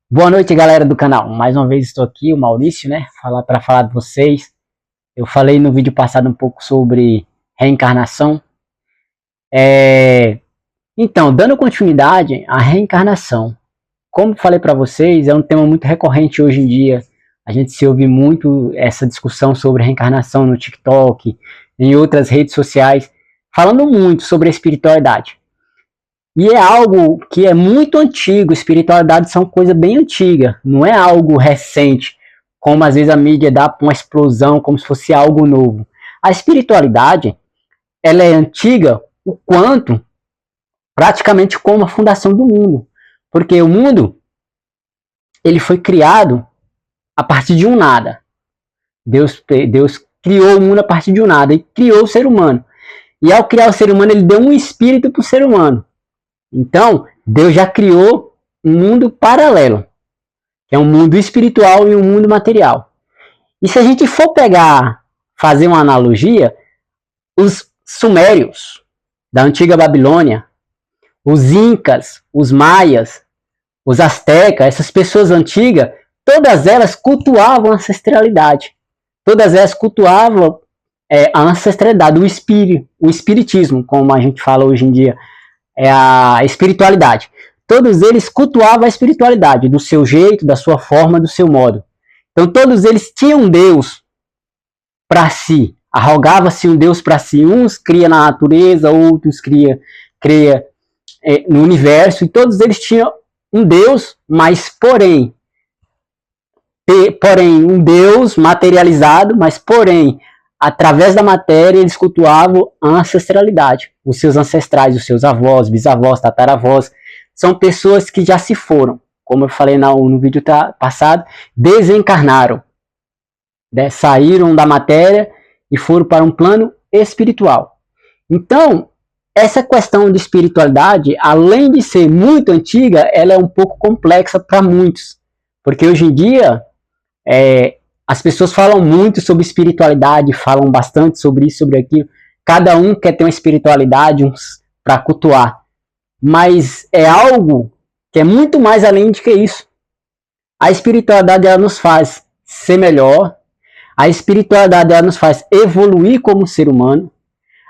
Boa noite, galera do canal. Mais uma vez estou aqui, o Maurício, né? Para falar de vocês. Eu falei no vídeo passado um pouco sobre reencarnação. Então, dando continuidade à reencarnação. Como falei para vocês, é um tema muito recorrente hoje em dia. A gente se ouve muito essa discussão sobre reencarnação no TikTok, em outras redes sociais, falando muito sobre a espiritualidade. E é algo que é muito antigo, espiritualidade são coisa bem antiga, não é algo recente, como às vezes a mídia dá uma explosão, como se fosse algo novo. A espiritualidade, ela é antiga o quanto, praticamente como a fundação do mundo. Porque o mundo, ele foi criado a partir de um nada. Deus criou o mundo a partir de um nada e criou o ser humano. E ao criar o ser humano, ele deu um espírito para o ser humano. Então, Deus já criou um mundo paralelo, que é um mundo espiritual e um mundo material. E se a gente for fazer uma analogia, os sumérios da antiga Babilônia, os incas, os maias, os astecas, essas pessoas antigas, todas elas cultuavam a ancestralidade. Todas elas cultuavam a ancestralidade, o espiritismo, como a gente fala hoje em dia. É a espiritualidade. Todos eles cultuavam a espiritualidade, do seu jeito, da sua forma, do seu modo. Então todos eles tinham Deus para si, arrogava-se um Deus para si. Uns cria na natureza, outros cria no universo, e todos eles tinham um Deus, mas porém um Deus materializado, mas porém através da matéria, eles cultuavam a ancestralidade. Os seus ancestrais, os seus avós, bisavós, tataravós, são pessoas que já se foram. Como eu falei no vídeo passado, desencarnaram. Né? Saíram da matéria e foram para um plano espiritual. Então, essa questão de espiritualidade, além de ser muito antiga, ela é um pouco complexa para muitos. Porque hoje em dia, as pessoas falam muito sobre espiritualidade, falam bastante sobre isso, sobre aquilo. Cada um quer ter uma espiritualidade para cultuar. Mas é algo que é muito mais além de que isso. A espiritualidade ela nos faz ser melhor. A espiritualidade ela nos faz evoluir como ser humano.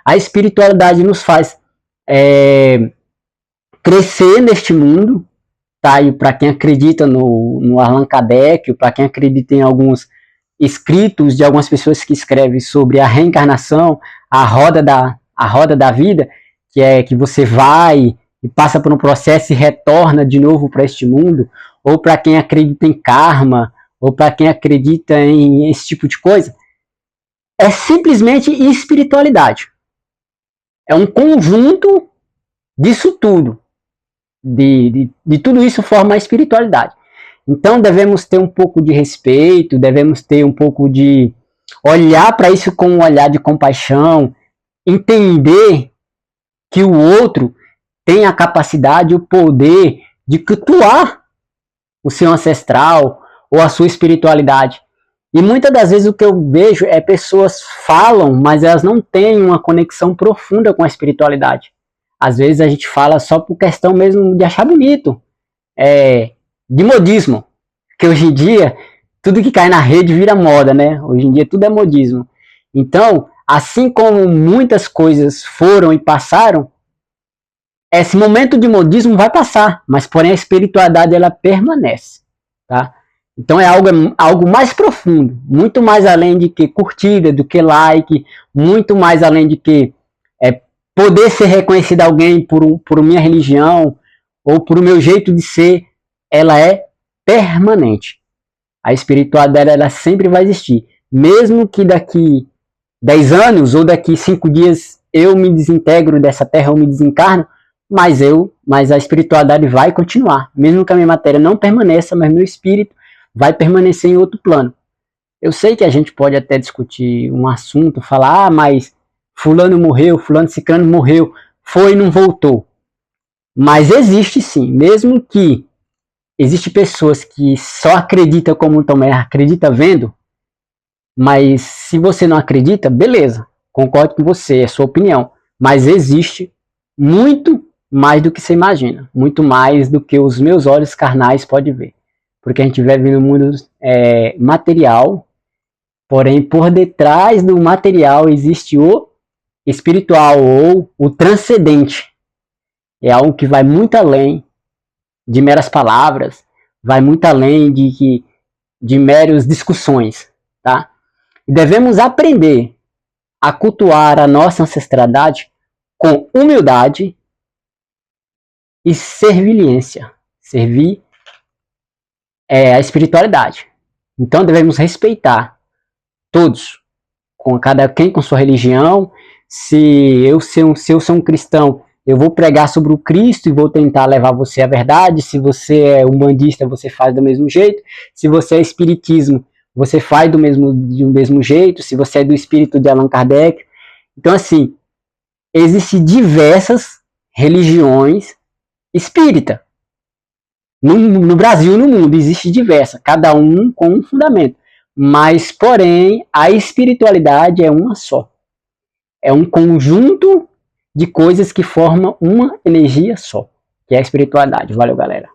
A espiritualidade nos faz crescer neste mundo. Tá? E para quem acredita no Allan Kardec, para quem acredita em alguns escritos de algumas pessoas que escrevem sobre a reencarnação, a roda da vida, que é que você vai e passa por um processo e retorna de novo para este mundo, ou para quem acredita em karma, ou para quem acredita em esse tipo de coisa, é simplesmente espiritualidade. É um conjunto disso tudo. De tudo isso forma a espiritualidade. Então devemos ter um pouco de respeito, devemos ter um pouco de olhar para isso com um olhar de compaixão, entender que o outro tem a capacidade, o poder de cultuar o seu ancestral ou a sua espiritualidade. E muitas das vezes o que eu vejo é pessoas falam, mas elas não têm uma conexão profunda com a espiritualidade. Às vezes a gente fala só por questão mesmo de achar bonito, de modismo, que hoje em dia tudo que cai na rede vira moda, né? Hoje em dia tudo é modismo. Então, assim como muitas coisas foram e passaram, esse momento de modismo vai passar, mas porém a espiritualidade ela permanece, tá? Então é algo mais profundo, muito mais além de que curtida, do que like, muito mais além de que poder ser reconhecido alguém por minha religião ou por o meu jeito de ser, ela é permanente. A espiritualidade ela sempre vai existir. Mesmo que daqui 10 anos ou daqui 5 dias eu me desintegro dessa terra, eu me desencarno, mas a espiritualidade vai continuar. Mesmo que a minha matéria não permaneça, mas meu espírito vai permanecer em outro plano. Eu sei que a gente pode até discutir um assunto, falar, mas fulano morreu, fulano ciclano morreu, foi e não voltou. Mas existe sim, mesmo que existem pessoas que só acreditam como Tomé, acredita vendo, mas se você não acredita, beleza, concordo com você, é sua opinião, mas existe muito mais do que você imagina, muito mais do que os meus olhos carnais podem ver. porque a gente vive no mundo material, porém por detrás do material existe o espiritual ou o transcendente. É algo que vai muito além de meras palavras, vai muito além de meras discussões, tá? Devemos aprender a cultuar a nossa ancestralidade com humildade e servilência. Servir a espiritualidade. Então devemos respeitar todos, com cada quem com sua religião. Se eu sou um cristão, eu vou pregar sobre o Cristo e vou tentar levar você à verdade. Se você é umbandista, você faz do mesmo jeito. Se você é espiritismo, você faz do mesmo jeito. Se você é do espírito de Allan Kardec. Então, assim, existem diversas religiões espíritas. No Brasil e no mundo existe diversas, cada um com um fundamento. Mas, porém, a espiritualidade é uma só. É um conjunto de coisas que formam uma energia só, que é a espiritualidade. Valeu, galera.